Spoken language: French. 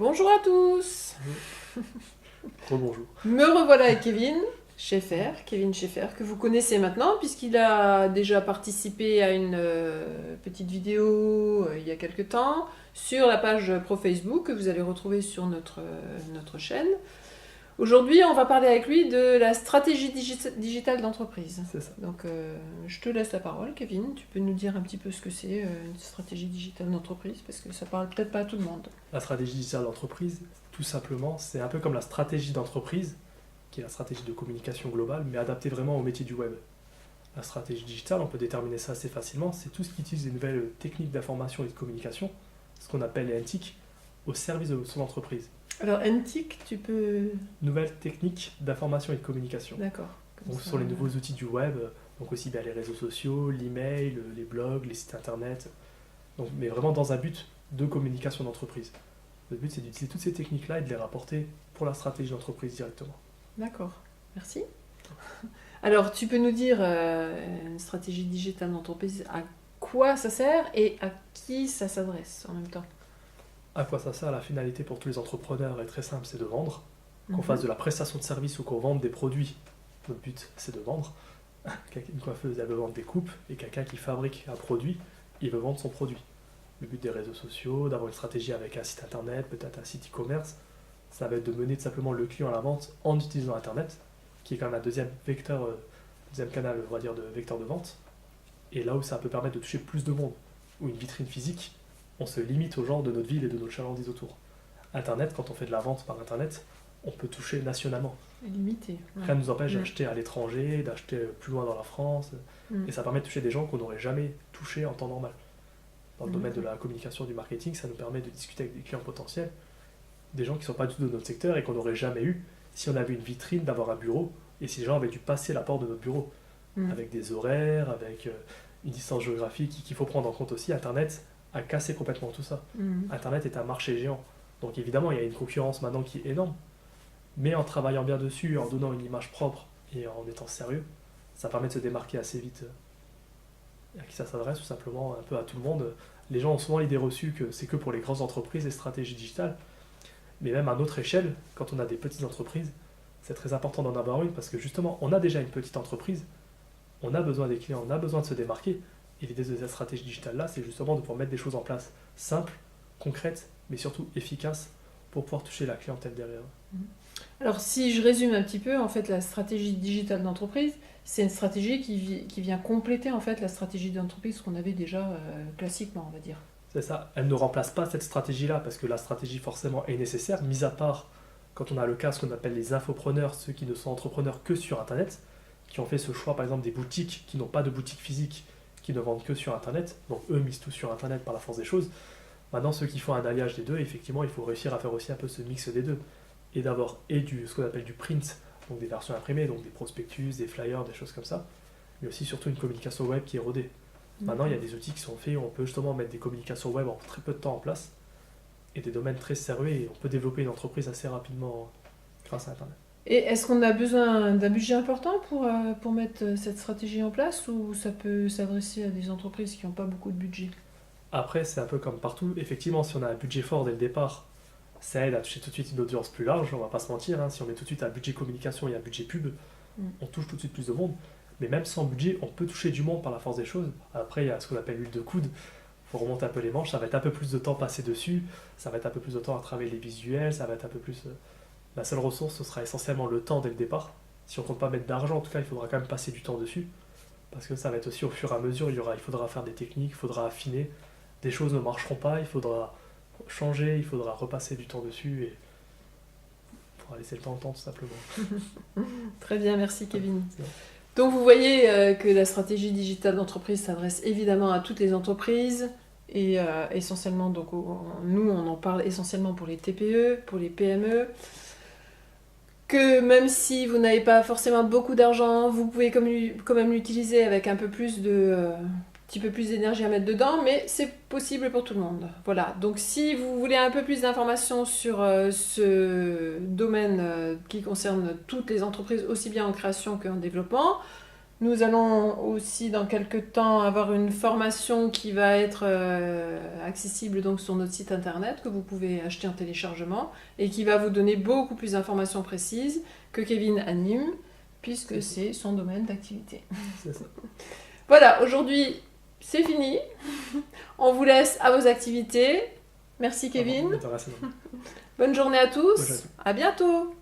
Bonjour à tous. Rebonjour. Me revoilà avec Kevin Schaeffer, que vous connaissez maintenant puisqu'il a déjà participé à une petite vidéo il y a quelque temps sur la page pro Facebook que vous allez retrouver sur notre chaîne. Aujourd'hui, on va parler avec lui de la stratégie digitale d'entreprise. C'est ça. Donc, je te laisse la parole, Kevin. Tu peux nous dire un petit peu ce que c'est une stratégie digitale d'entreprise, parce que ça parle peut-être pas à tout le monde. La stratégie digitale d'entreprise, tout simplement, c'est un peu comme la stratégie d'entreprise, qui est la stratégie de communication globale, mais adaptée vraiment au métier du web. La stratégie digitale, on peut déterminer ça assez facilement, c'est tout ce qui utilise les nouvelles techniques d'information et de communication, ce qu'on appelle les NTIC, au service de son entreprise. Alors, NTIC, tu peux... Nouvelles techniques d'information et de communication. D'accord. Donc, ce sont les nouveaux outils du web, donc aussi bien les réseaux sociaux, l'email, les blogs, les sites internet, donc, mais vraiment dans un but de communication d'entreprise. Le but, c'est d'utiliser toutes ces techniques-là et de les rapporter pour la stratégie d'entreprise directement. D'accord, merci. Alors, tu peux nous dire une stratégie digitale d'entreprise, à quoi ça sert et à qui ça s'adresse en même temps? À quoi ça sert? La finalité pour tous les entrepreneurs est très simple, c'est de vendre. Qu'on Mhm. fasse de la prestation de service ou qu'on vende des produits, notre but, c'est de vendre. Une coiffeuse, elle veut vendre des coupes, et quelqu'un qui fabrique un produit, il veut vendre son produit. Le but des réseaux sociaux, d'avoir une stratégie avec un site internet, peut-être un site e-commerce, ça va être de mener tout simplement le client à la vente en utilisant internet, qui est quand même un deuxième vecteur, deuxième canal, on va dire, de vecteur de vente. Et là où ça peut permettre de toucher plus de monde, ou une vitrine physique, on se limite aux gens de notre ville et de notre chalandise autour. Internet, quand on fait de la vente par internet, on peut toucher nationalement. Limité. Ouais. Rien ne nous empêche Mm. d'acheter à l'étranger, d'acheter plus loin dans la France, Mm. et ça permet de toucher des gens qu'on n'aurait jamais touchés en temps normal. Dans le Mhm. domaine de la communication, du marketing, ça nous permet de discuter avec des clients potentiels, des gens qui ne sont pas du tout de notre secteur et qu'on n'aurait jamais eu si on avait une vitrine, d'avoir un bureau, et si les gens avaient dû passer la porte de notre bureau, Mm. avec des horaires, avec une distance géographique qu'il faut prendre en compte aussi. Internet a cassé complètement tout ça. Mm. Internet est un marché géant. Donc évidemment, il y a une concurrence maintenant qui est énorme. Mais en travaillant bien dessus, en donnant une image propre et en étant sérieux, ça permet de se démarquer assez vite. Et à qui ça s'adresse tout simplement un peu à tout le monde. Les gens ont souvent l'idée reçue que c'est que pour les grandes entreprises, les stratégies digitales. Mais même à notre échelle, quand on a des petites entreprises, c'est très important d'en avoir une parce que justement, on a déjà une petite entreprise, on a besoin des clients, on a besoin de se démarquer. Et l'idée de cette stratégie digitale-là, c'est justement de pouvoir mettre des choses en place simples, concrètes, mais surtout efficaces pour pouvoir toucher la clientèle derrière. Alors, si je résume un petit peu, en fait, la stratégie digitale d'entreprise, c'est une stratégie qui vient compléter en fait la stratégie d'entreprise qu'on avait déjà classiquement, on va dire. C'est ça, elle ne remplace pas cette stratégie-là, parce que la stratégie forcément est nécessaire, mis à part quand on a le cas, ce qu'on appelle les infopreneurs, ceux qui ne sont entrepreneurs que sur Internet, qui ont fait ce choix par exemple des boutiques qui n'ont pas de boutique physique, qui ne vendent que sur Internet, donc eux misent tout sur Internet par la force des choses. Maintenant, ceux qui font un alliage des deux, effectivement, il faut réussir à faire aussi un peu ce mix des deux, et d'avoir ce qu'on appelle du print, donc des versions imprimées, donc des prospectus, des flyers, des choses comme ça, mais aussi surtout une communication web qui est rodée. Maintenant, il y a des outils qui sont faits où on peut justement mettre des communications web en très peu de temps en place et des domaines très sérieux et on peut développer une entreprise assez rapidement grâce à Internet. Et est-ce qu'on a besoin d'un budget important pour mettre cette stratégie en place ou ça peut s'adresser à des entreprises qui n'ont pas beaucoup de budget? Après, c'est un peu comme partout. Effectivement, si on a un budget fort dès le départ, ça aide à toucher tout de suite une audience plus large, on va pas se mentir. Hein. Si on met tout de suite un budget communication et un budget pub, on touche tout de suite plus de monde. Mais même sans budget, on peut toucher du monde par la force des choses. Après, il y a ce qu'on appelle l'huile de coude. Il faut remonter un peu les manches, ça va être un peu plus de temps passé dessus, ça va être un peu plus de temps à travailler les visuels, ça va être un peu plus... La seule ressource, ce sera essentiellement le temps dès le départ. Si on ne compte pas mettre d'argent, en tout cas, il faudra quand même passer du temps dessus. Parce que ça va être aussi au fur et à mesure, il faudra faire des techniques, il faudra affiner. Des choses ne marcheront pas, il faudra changer, il faudra repasser du temps dessus et il faudra laisser le temps au temps tout simplement. Très bien, merci Kevin. C'est bon. Donc vous voyez que la stratégie digitale d'entreprise s'adresse évidemment à toutes les entreprises et essentiellement, donc nous on en parle essentiellement pour les TPE, pour les PME, que même si vous n'avez pas forcément beaucoup d'argent, vous pouvez quand même l'utiliser avec un petit peu plus d'énergie à mettre dedans, mais c'est possible pour tout le monde. Voilà, donc si vous voulez un peu plus d'informations sur ce domaine qui concerne toutes les entreprises, aussi bien en création qu'en développement, Nous allons aussi dans quelques temps avoir une formation qui va être accessible donc sur notre site internet que vous pouvez acheter en téléchargement et qui va vous donner beaucoup plus d'informations précises que Kevin anime puisque c'est son domaine d'activité. C'est ça. Voilà, aujourd'hui c'est fini. On vous laisse à vos activités. Merci Kevin. Ah bon, Bonne journée à tous. Bonne journée. À bientôt.